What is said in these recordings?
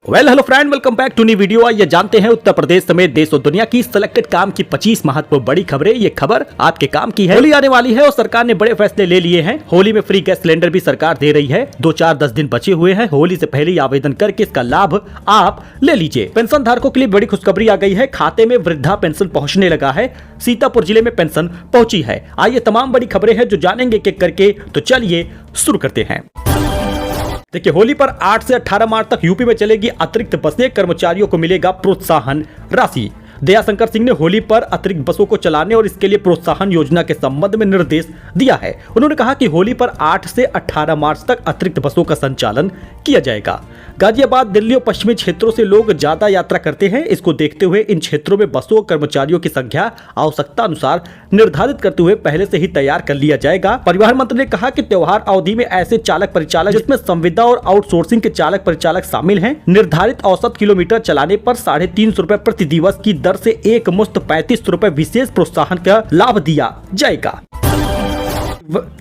Hello friend, welcome back to new video. ये जानते हैं उत्तर प्रदेश समेत देश और दुनिया की सिलेक्टेड काम की 25 महत्वपूर्ण बड़ी खबरें। ये खबर आपके काम की है। होली आने वाली है और सरकार ने बड़े फैसले ले लिए हैं। होली में फ्री गैस सिलेंडर भी सरकार दे रही है। 10 दिन बचे हुए हैं। होली से पहले आवेदन करके इसका लाभ आप ले लीजिए। पेंशन धारकों के लिए बड़ी खुशखबरी आ गई है। खाते में वृद्धा पेंशन पहुँचने लगा है। सीतापुर जिले में पेंशन पहुंची है। आइए तमाम बड़ी खबरें हैं जो जानेंगे एक करके, तो चलिए शुरू करते हैं। देखिए, होली पर 8 से 18 मार्च तक यूपी में चलेगी अतिरिक्त बसें। कर्मचारियों को मिलेगा प्रोत्साहन राशि। दयाशंकर सिंह ने होली पर अतिरिक्त बसों को चलाने और इसके लिए प्रोत्साहन योजना के संबंध में निर्देश दिया है। उन्होंने कहा कि होली पर 8 से 18 मार्च तक अतिरिक्त बसों का संचालन किया जाएगा। गाजियाबाद, दिल्ली और पश्चिमी क्षेत्रों से लोग ज्यादा यात्रा करते हैं। इसको देखते हुए इन क्षेत्रों में बसों और कर्मचारियों की संख्या आवश्यकता अनुसार निर्धारित करते हुए पहले से ही तैयार कर लिया जाएगा। परिवहन मंत्री ने कहा कि त्योहार अवधि में ऐसे चालक परिचालक जिसमें संविदा और आउटसोर्सिंग के चालक परिचालक शामिल हैं, निर्धारित औसत किलोमीटर चलाने पर 350 रुपए प्रति दिवस की दर से एक मुश्त 35 रुपए विशेष प्रोत्साहन का लाभ दिया जाएगा।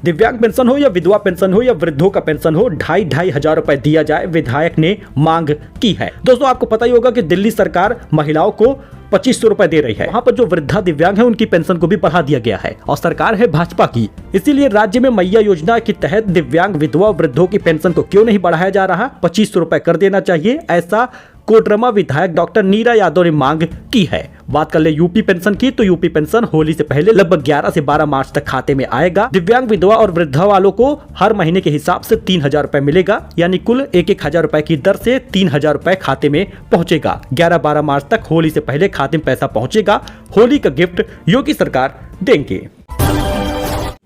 दिव्यांग पेंशन हो या विधवा पेंशन हो या वृद्धों का पेंशन हो, 2,500 रुपए दिया जाए, विधायक ने मांग की है। दोस्तों, आपको पता ही होगा कि दिल्ली सरकार महिलाओं को 2500 रुपए दे रही है। वहाँ पर जो वृद्धा दिव्यांग है उनकी पेंशन को भी बढ़ा दिया गया है और सरकार है भाजपा की। इसीलिए राज्य में मैया योजना के तहत दिव्यांग विधवा वृद्धों की पेंशन को क्यों नहीं बढ़ाया जा रहा, 2500 रुपए कर देना चाहिए, ऐसा कोडरमा विधायक डॉक्टर नीरा यादव ने मांग की है। बात कर ले यूपी पेंशन की, तो यूपी पेंशन होली से पहले लगभग 11 से 12 मार्च तक खाते में आएगा। दिव्यांग विधवा और वृद्धा वालों को हर महीने के हिसाब से 3000 रुपए मिलेगा, यानी कुल 1,000 रुपए की दर से 3000 रुपए खाते में पहुंचेगा। 11-12 मार्च तक होली से पहले खाते में पैसा पहुंचेगा। होली का गिफ्ट योगी सरकार देंगे।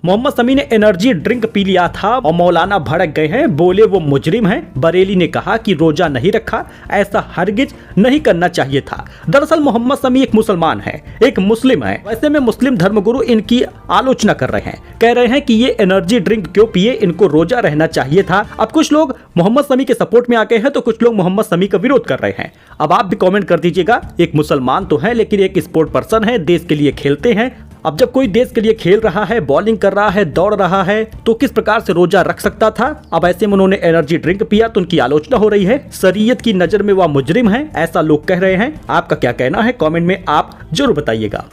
मोहम्मद शमी ने एनर्जी ड्रिंक पी लिया था और मौलाना भड़क गए हैं, बोले वो मुजरिम हैं। बरेली ने कहा कि रोजा नहीं रखा, ऐसा हरगिज नहीं करना चाहिए था। दरअसल मोहम्मद शमी एक मुसलमान है, एक मुस्लिम है। वैसे में मुस्लिम धर्मगुरु इनकी आलोचना कर रहे हैं, कह रहे हैं कि ये एनर्जी ड्रिंक क्यों पिए, इनको रोजा रहना चाहिए था। अब कुछ लोग मोहम्मद शमी के सपोर्ट में आ गए हैं तो कुछ लोग मोहम्मद शमी का विरोध कर रहे हैं। अब आप भी कॉमेंट कर दीजिएगा। एक मुसलमान तो है लेकिन एक स्पोर्ट पर्सन है, देश के लिए खेलते हैं। अब जब कोई देश के लिए खेल रहा है, बॉलिंग कर रहा है, दौड़ रहा है, तो किस प्रकार से रोजा रख सकता था। अब ऐसे में उन्होंने एनर्जी ड्रिंक पिया तो उनकी आलोचना हो रही है। शरीयत की नजर में वह मुजरिम है, ऐसा लोग कह रहे हैं। आपका क्या कहना है, कमेंट में आप जरूर बताइएगा।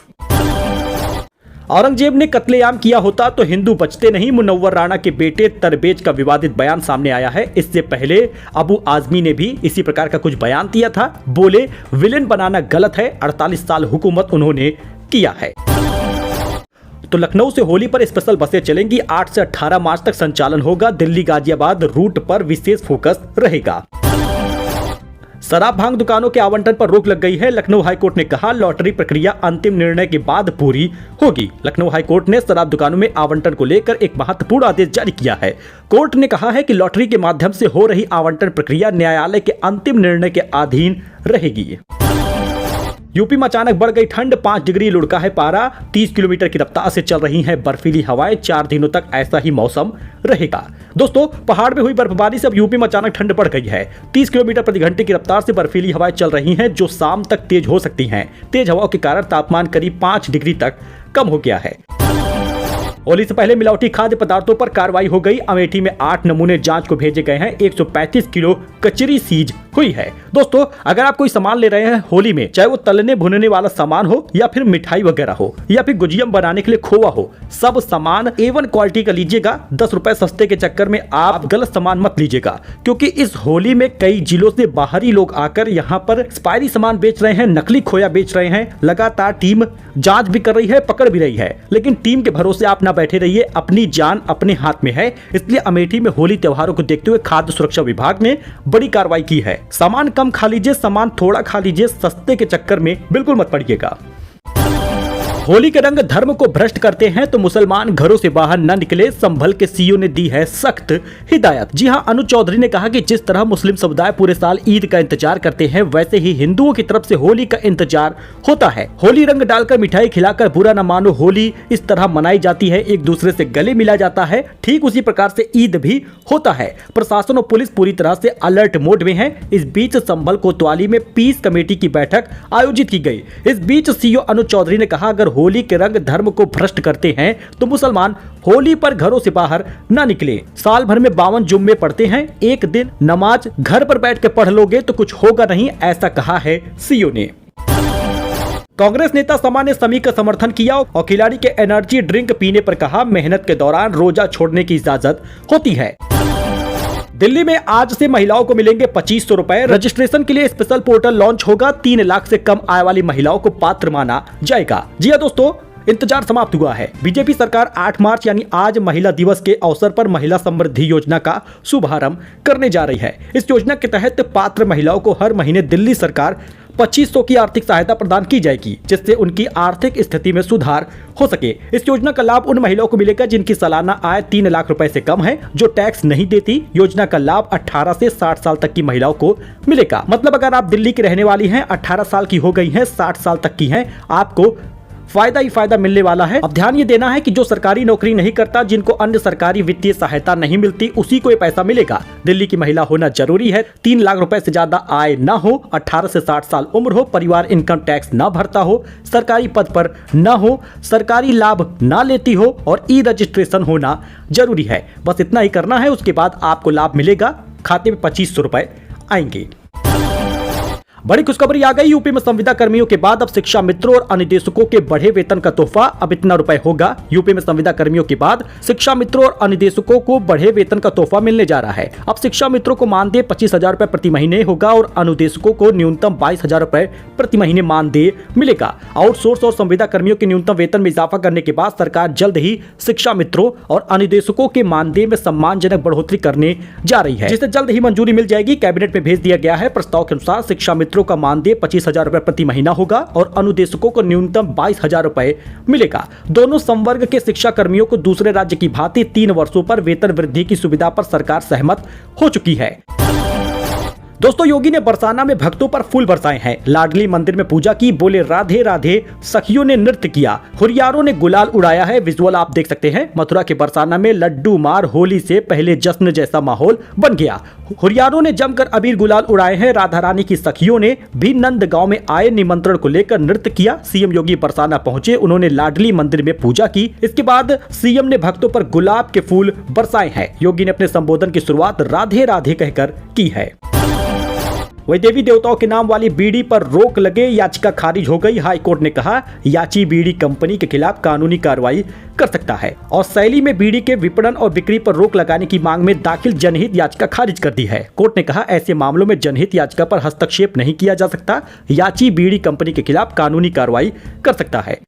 औरंगजेब ने कत्लेआम किया होता तो हिंदू बचते नहीं, मुनव्वर राणा के बेटे तरबेज का विवादित बयान सामने आया है। इससे पहले अबू आजमी ने भी इसी प्रकार का कुछ बयान दिया था। बोले विलेन बनाना गलत है, 48 साल हुकूमत उन्होंने किया है। तो लखनऊ से होली पर स्पेशल बसें चलेंगी। 8 से 18 मार्च तक संचालन होगा। दिल्ली गाजियाबाद रूट पर विशेष फोकस रहेगा। शराब भांग दुकानों के आवंटन पर रोक लग गई है। लखनऊ हाईकोर्ट ने कहा लॉटरी प्रक्रिया अंतिम निर्णय के बाद पूरी होगी। लखनऊ हाईकोर्ट ने शराब दुकानों में आवंटन को लेकर एक महत्वपूर्ण आदेश जारी किया है। कोर्ट ने कहा है कि लॉटरी के माध्यम से हो रही आवंटन प्रक्रिया न्यायालय के अंतिम निर्णय के अधीन रहेगी। यूपी में अचानक बढ़ गई ठंड, 5 डिग्री लुढ़का है पारा। 30 किलोमीटर की रफ्तार से चल रही हैं बर्फीली हवाएं। 4 दिनों तक ऐसा ही मौसम रहेगा। दोस्तों, पहाड़ में हुई बर्फबारी से अब यूपी में अचानक ठंड बढ़ गई है। 30 किलोमीटर प्रति घंटे की रफ्तार से बर्फीली हवाएं चल रही हैं जो शाम तक तेज हो सकती हैं। तेज हवाओं के कारण तापमान करीब 5 डिग्री तक कम हो गया है। होली से पहले मिलावटी खाद्य पदार्थों पर कार्रवाई हो गई। अमेठी में 8 नमूने जांच को भेजे गए हैं। 135 किलो कचरी सीज हुई है। दोस्तों, अगर आप कोई सामान ले रहे हैं होली में, चाहे वो तलने भुनने वाला सामान हो या फिर मिठाई वगैरह हो या फिर गुजिया बनाने के लिए खोआ हो, सब सामान A1 क्वालिटी का लीजिएगा। 10 रुपए सस्ते के चक्कर में आप गलत सामान मत लीजिएगा, क्योंकि इस होली में कई जिलों से बाहरी लोग आकर यहाँ पर एक्सपायरी सामान बेच रहे हैं, नकली खोया बेच रहे हैं। लगातार टीम जांच भी कर रही है, पकड़ भी रही है, लेकिन टीम के भरोसे आप ना बैठे रहिए। अपनी जान अपने हाथ में है। इसलिए अमेठी में होली त्योहारों को देखते हुए खाद्य सुरक्षा विभाग ने बड़ी कार्रवाई की है। सामान कम खा लीजिए, सामान थोड़ा खा लीजिए, सस्ते के चक्कर में बिल्कुल मत पड़िएगा। होली के रंग धर्म को भ्रष्ट करते हैं तो मुसलमान घरों से बाहर न निकले, संभल के सीईओ ने दी है सख्त हिदायत। जी हां, अनुज चौधरी ने कहा कि जिस तरह मुस्लिम समुदाय पूरे साल ईद का इंतजार करते हैं, वैसे ही हिंदुओं की तरफ से होली का इंतजार होता है। होली रंग डालकर मिठाई खिलाकर बुरा न मानो, होली इस तरह मनाई जाती है, एक दूसरे से गले मिला जाता है। ठीक उसी प्रकार से ईद भी होता है। प्रशासन और पुलिस पूरी तरह से अलर्ट मोड में है। इस बीच संभल कोतवाली में पीस कमेटी की बैठक आयोजित की गई। इस बीच सीईओ अनुज चौधरी ने कहा अगर होली के रंग धर्म को भ्रष्ट करते हैं तो मुसलमान होली पर घरों से बाहर न निकले। साल भर में 52 जुम्मे पढ़ते हैं, एक दिन नमाज घर पर बैठ के पढ़ लोगे तो कुछ होगा नहीं, ऐसा कहा है सीओ ने। कांग्रेस नेता समा ने समी का समर्थन किया और खिलाड़ी के एनर्जी ड्रिंक पीने पर कहा मेहनत के दौरान रोजा छोड़ने की इजाजत होती है। दिल्ली में आज से महिलाओं को मिलेंगे 2500 रुपए। रजिस्ट्रेशन के लिए स्पेशल पोर्टल लॉन्च होगा। 3 लाख से कम आय वाली महिलाओं को पात्र माना जाएगा। जी हां दोस्तों, इंतजार समाप्त हुआ है। बीजेपी सरकार 8 मार्च यानी आज महिला दिवस के अवसर पर महिला समृद्धि योजना का शुभारंभ करने जा रही है। इस योजना के तहत पात्र महिलाओं को हर महीने दिल्ली सरकार 2500 की आर्थिक सहायता प्रदान की जाएगी, जिससे उनकी आर्थिक स्थिति में सुधार हो सके। इस योजना का लाभ उन महिलाओं को मिलेगा जिनकी सालाना आय 3 लाख रुपए से कम है, जो टैक्स नहीं देती। योजना का लाभ 18 से 60 साल तक की महिलाओं को मिलेगा। मतलब अगर आप दिल्ली की रहने वाली हैं, 18 साल की हो गई हैं, 60 साल तक की हैं, आपको फायदा ही फायदा मिलने वाला है। अब ध्यान ये देना है कि जो सरकारी नौकरी नहीं करता, जिनको अन्य सरकारी वित्तीय सहायता नहीं मिलती, उसी को ये पैसा मिलेगा। दिल्ली की महिला होना जरूरी है, 3 लाख रुपए से ज्यादा आय न हो, 18 से 60 साल उम्र हो, परिवार इनकम टैक्स न भरता हो, सरकारी पद पर न हो, सरकारी लाभ न लेती हो और ई रजिस्ट्रेशन होना जरूरी है। बस इतना ही करना है, उसके बाद आपको लाभ मिलेगा, खाते में 2500 रुपए आएंगे। बड़ी खुशखबरी आ गई। यूपी में संविदा कर्मियों के बाद अब शिक्षा मित्रों और अनुदेशकों के बढ़े वेतन का तोहफा अब इतना रुपए होगा। यूपी में संविदा कर्मियों के बाद शिक्षा मित्रों और अनुदेशकों को बढ़े वेतन का तोहफा मिलने जा रहा है। अब शिक्षा मित्रों को मानदेय 25,000 रुपए प्रति महीने होगा और अनुदेशकों को न्यूनतम 22,000 रुपए प्रति महीने मानदेय मिलेगा। आउटसोर्स और संविदा कर्मियों के न्यूनतम वेतन में इजाफा करने के बाद सरकार जल्द ही शिक्षा मित्रों और अनुदेशकों के मानदेय में सम्मानजनक बढ़ोतरी करने जा रही है, जिसे जल्द ही मंजूरी मिल जाएगी। कैबिनेट में भेज दिया गया है। प्रस्ताव के अनुसार शिक्षा मित्रों का मानदेय 25,000 रुपए प्रति महीना होगा और अनुदेशकों को न्यूनतम 22,000 रुपए मिलेगा। दोनों संवर्ग के शिक्षा कर्मियों को दूसरे राज्य की भांति 3 वर्षों पर वेतन वृद्धि की सुविधा पर सरकार सहमत हो चुकी है। दोस्तों, योगी ने बरसाना में भक्तों पर फूल बरसाए हैं। लाडली मंदिर में पूजा की, बोले राधे राधे, सखियों ने नृत्य किया, हुरियारों ने गुलाल उड़ाया है। विजुअल आप देख सकते हैं। मथुरा के बरसाना में लड्डू मार होली से पहले जश्न जैसा माहौल बन गया। हुरियारों ने जमकर अबीर गुलाल उड़ाए हैं। राधा रानी की सखियों ने भी नंदगांव में आए निमंत्रण को लेकर नृत्य किया। सीएम योगी बरसाना पहुंचे, उन्होंने लाडली मंदिर में पूजा की। इसके बाद सीएम ने भक्तों पर गुलाब के फूल बरसाए हैं। योगी ने अपने संबोधन की शुरुआत राधे राधे कहकर की है। वही देवी देवताओं के नाम वाली बीड़ी पर रोक लगे याचिका खारिज हो गई। हाई कोर्ट ने कहा याची बीड़ी कंपनी के खिलाफ कानूनी कार्रवाई कर सकता है और शैली में बीड़ी के विपणन और बिक्री पर रोक लगाने की मांग में दाखिल जनहित याचिका खारिज कर दी है। कोर्ट ने कहा ऐसे मामलों में जनहित याचिका पर हस्तक्षेप नहीं किया जा सकता। याची बीड़ी कंपनी के खिलाफ कानूनी कार्रवाई कर सकता है।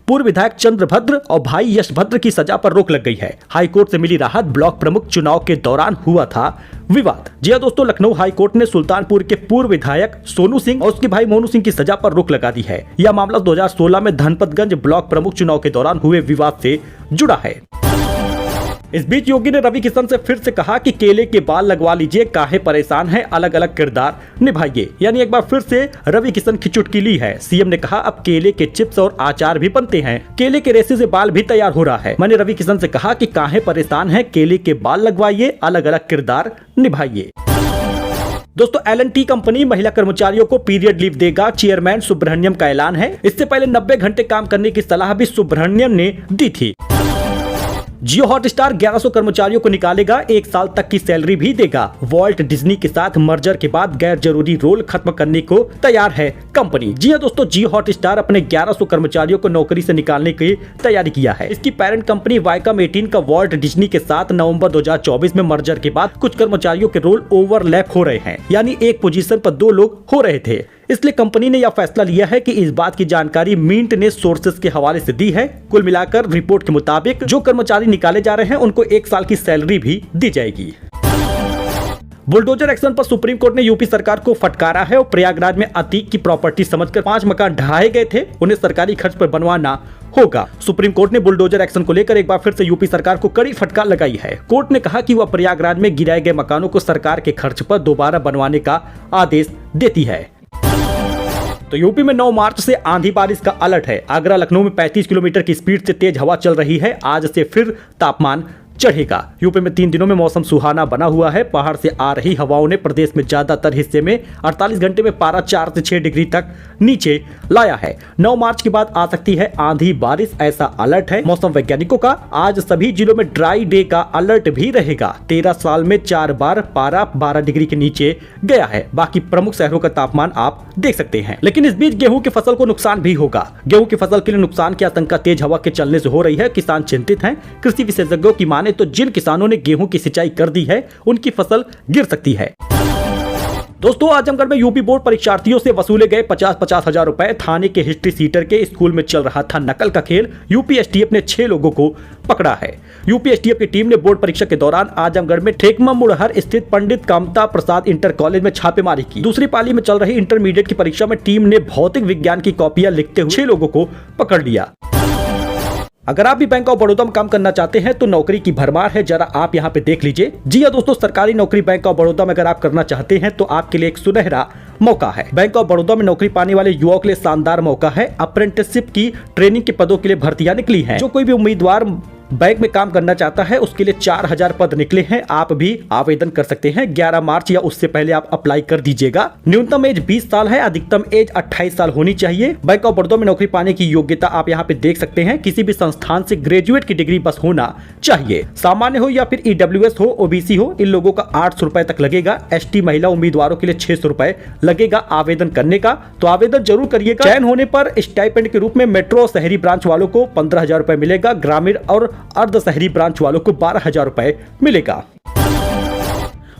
पूर्व विधायक चंद्रभद्र और भाई यशभद्र की सजा पर रोक लग गई है। हाईकोर्ट से मिली राहत। ब्लॉक प्रमुख चुनाव के दौरान हुआ था विवाद। जी हां दोस्तों, लखनऊ हाईकोर्ट ने सुल्तानपुर के पूर्व विधायक सोनू सिंह और उसके भाई मोनू सिंह की सजा पर रोक लगा दी है। यह मामला 2016 में धनपतगंज ब्लॉक प्रमुख चुनाव के दौरान हुए विवाद से जुड़ा है। इस बीच योगी ने रवि किशन से फिर से कहा कि केले के बाल लगवा लीजिए, काहे परेशान है, अलग अलग किरदार निभाइए। यानी एक बार फिर से रवि किशन की चुटकी ली है। सीएम ने कहा अब केले के चिप्स और अचार भी बनते हैं, केले के रेशे से बाल भी तैयार हो रहा है। मैंने रवि किशन से कहा कि काहे परेशान है, केले के बाल लगवाइए, अलग अलग किरदार निभाइए। दोस्तों, L&T कंपनी महिला कर्मचारियों को पीरियड लीव देगा, चेयरमैन सुब्रह्मण्यम का ऐलान है। इससे पहले 90 घंटे काम करने की सलाह भी सुब्रह्मण्यम ने दी थी। जियो हॉटस्टार 1100 कर्मचारियों को निकालेगा, 1 साल तक की सैलरी भी देगा। वॉल्ट डिज्नी के साथ मर्जर के बाद गैर जरूरी रोल खत्म करने को तैयार है कंपनी। जी हां दोस्तों, जियो हॉटस्टार अपने 1100 कर्मचारियों को नौकरी से निकालने की तैयारी किया है। इसकी पेरेंट कंपनी वाइकॉम 18 का वॉल्ट डिज्नी के साथ नवंबर 2024 में मर्जर के बाद कुछ कर्मचारियों के रोल ओवरलैप हो रहे हैं, यानी एक पोजीशन पर 2 लोग हो रहे थे। इसलिए कंपनी ने यह फैसला लिया है कि इस बात की जानकारी मिंट ने सोर्सेस के हवाले से दी है। कुल मिलाकर रिपोर्ट के मुताबिक जो कर्मचारी निकाले जा रहे हैं उनको 1 साल की सैलरी भी दी जाएगी। बुलडोजर एक्शन पर सुप्रीम कोर्ट ने यूपी सरकार को फटकारा है और प्रयागराज में अतीक की प्रॉपर्टी समझकर 5 मकान ढहाए गए थे, उन्हें सरकारी खर्च पर बनवाना होगा। सुप्रीम कोर्ट ने बुलडोजर एक्शन को लेकर एक बार फिर से यूपी सरकार को कड़ी फटकार लगाई है। कोर्ट ने कहा कि वह प्रयागराज में गिराए गए मकानों को सरकार के खर्च पर दोबारा बनवाने का आदेश देती है। तो यूपी में 9 मार्च से आंधी बारिश का अलर्ट है। आगरा लखनऊ में 35 किलोमीटर की स्पीड से तेज हवा चल रही है। आज से फिर तापमान चढ़ेगा। यूपी में 3 दिनों में मौसम सुहाना बना हुआ है। पहाड़ से आ रही हवाओं ने प्रदेश में ज्यादातर हिस्से में 48 घंटे में पारा 4 से 6 डिग्री तक नीचे लाया है। 9 मार्च के बाद आ सकती है आंधी बारिश, ऐसा अलर्ट है मौसम वैज्ञानिकों का। आज सभी जिलों में ड्राई डे का अलर्ट भी रहेगा। 13 साल में 4 बार पारा 12 डिग्री के नीचे गया है। बाकी प्रमुख शहरों का तापमान आप देख सकते हैं। लेकिन इस बीच गेहूं की फसल को नुकसान भी होगा। गेहूं की फसल के लिए नुकसान की आशंका तेज हवा के चलने से हो रही है। किसान चिंतित हैं। कृषि विशेषज्ञों की माने तो जिन किसानों ने गेहूं की सिंचाई कर दी है उनकी फसल गिर सकती है। दोस्तों, आजमगढ़ में यूपी बोर्ड परीक्षार्थियों से वसूले गए 50-50 हजार रुपए। थाने के हिस्ट्री सीटर के स्कूल में चल रहा था नकल का खेल। यूपी एसटीएफ ने 6 लोगों को पकड़ा है। यूपी एसटीएफ की टीम ने बोर्ड परीक्षा के दौरान आजमगढ़ में ठेकमा मुड़हर स्थित पंडित कामता प्रसाद इंटर कॉलेज में छापेमारी की। दूसरी पाली में चल रही इंटरमीडिएट की परीक्षा में टीम ने भौतिक विज्ञान की कॉपियां लिखते हुए 6 लोगों को पकड़ लिया। अगर आप भी बैंक ऑफ बड़ौदा में काम करना चाहते हैं तो नौकरी की भरमार है, जरा आप यहाँ पे देख लीजिए। जी हाँ दोस्तों, सरकारी नौकरी बैंक ऑफ बड़ौदा में अगर आप करना चाहते हैं तो आपके लिए एक सुनहरा मौका है। बैंक ऑफ बड़ौदा में नौकरी पाने वाले युवाओं के लिए शानदार मौका है। अप्रेंटिसशिप की ट्रेनिंग के पदों के लिए भर्तियां निकली हैं। जो कोई भी उम्मीदवार बैंक में काम करना चाहता है उसके लिए 4000 पद निकले हैं। आप भी आवेदन कर सकते हैं। 11 मार्च या उससे पहले आप अप्लाई कर दीजिएगा। न्यूनतम एज 20 साल है, अधिकतम एज 28 साल होनी चाहिए। बैंक ऑफ बड़ौदा में नौकरी पाने की योग्यता आप यहाँ पे देख सकते हैं। किसी भी संस्थान से ग्रेजुएट की डिग्री बस होना चाहिए। सामान्य हो या फिर EWS हो, OBC हो, इन लोगों का 800 रुपए तक लगेगा। ST महिला उम्मीदवारों के लिए 600 रुपए लगेगा आवेदन करने का। तो आवेदन जरूर करिएगा। चयन होने पर स्टाइपेंड के रूप में मेट्रो शहरी ब्रांच वालों को 15,000 रुपए मिलेगा। ग्रामीण और अर्ध शहरी ब्रांच वालों को 12,000 रुपए मिलेगा।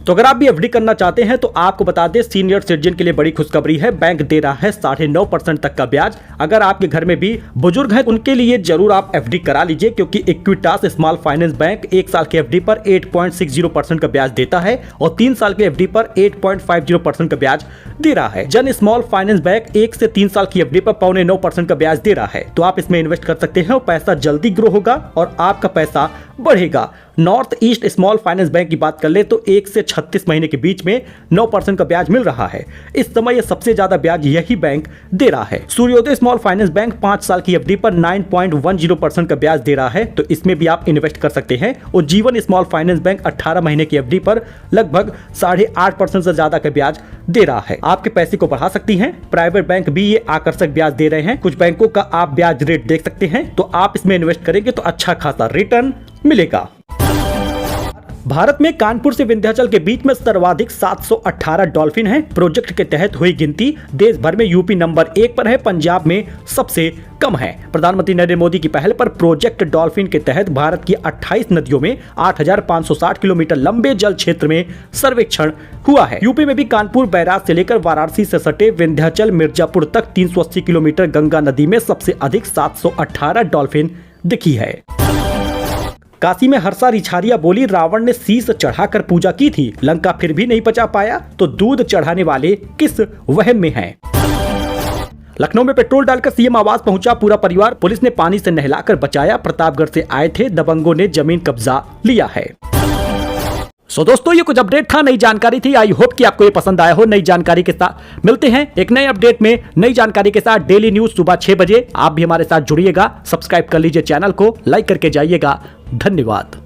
तो अगर आप भी एफडी करना चाहते हैं तो आपको बता दें, सीनियर सिटीजन के लिए बड़ी खुशखबरी है। बैंक दे रहा है 9.5% तक का ब्याज। अगर आपके घर में भी बुजुर्ग हैं उनके लिए जरूर आप एफडी करा लीजिए, क्योंकि इक्विटास स्मॉल फाइनेंस बैंक 1 साल के एफडी पर 8.60% का ब्याज देता है और 3 साल के एफडी पर 8.50% का ब्याज दे रहा है। जन स्मॉल फाइनेंस बैंक 1 से 3 साल की एफडी पर 8.25% का ब्याज दे रहा है। तो आप इसमें इन्वेस्ट कर सकते हैं और पैसा जल्दी ग्रो होगा और आपका पैसा बढ़ेगा। North east small finance bank की बात कर ले तो 1 से 36 महीने के बीच में 9% का ब्याज मिल रहा है। इस समय यह सबसे ज्यादा ब्याज यही बैंक दे रहा है। सूर्योदय स्मॉल फाइनेंस बैंक 5 साल की एफडी पर 9.10% का ब्याज दे रहा है, तो इसमें भी आप इन्वेस्ट कर सकते हैं। और जीवन स्मॉल फाइनेंस बैंक 18 महीने की एफडी पर लगभग 8.5% से ज्यादा का ब्याज दे रहा है। आपके पैसे को बढ़ा सकती हैं। प्राइवेट बैंक भी ये आकर्षक ब्याज दे रहे हैं। कुछ बैंकों का आप ब्याज रेट देख सकते हैं, तो आप इसमें इन्वेस्ट करेंगे तो अच्छा खासा रिटर्न मिलेगा। भारत में कानपुर से विंध्याचल के बीच में सर्वाधिक 718 डॉल्फिन हैं। प्रोजेक्ट के तहत हुई गिनती देश भर में यूपी नंबर 1 पर है, पंजाब में सबसे कम है। प्रधानमंत्री नरेंद्र मोदी की पहल पर प्रोजेक्ट डॉल्फिन के तहत भारत की 28 नदियों में 8,560 किलोमीटर लंबे जल क्षेत्र में सर्वेक्षण हुआ है। यूपी में भी कानपुर बैराज से लेकर वाराणसी से सटे विंध्याचल मिर्जापुर तक 380 किलोमीटर गंगा नदी में सबसे अधिक 718 डॉल्फिन दिखी है। काशी में हर्षा रिछारिया बोली, रावण ने शीश चढ़ाकर पूजा की थी, लंका फिर भी नहीं पचा पाया, तो दूध चढ़ाने वाले किस वहम में हैं? लखनऊ में पेट्रोल डालकर सीएम आवास पहुंचा पूरा परिवार, पुलिस ने पानी से नहलाकर बचाया। प्रतापगढ़ से आए थे दबंगों ने जमीन कब्जा लिया है। सो दोस्तों, ये कुछ अपडेट था, नई जानकारी थी। आई होप कि आपको ये पसंद आया हो। नई जानकारी के साथ मिलते हैं एक नए अपडेट में, नई जानकारी के साथ। डेली न्यूज सुबह 6 बजे आप भी हमारे साथ जुड़िएगा। सब्सक्राइब कर लीजिए चैनल को, लाइक करके जाइएगा। धन्यवाद।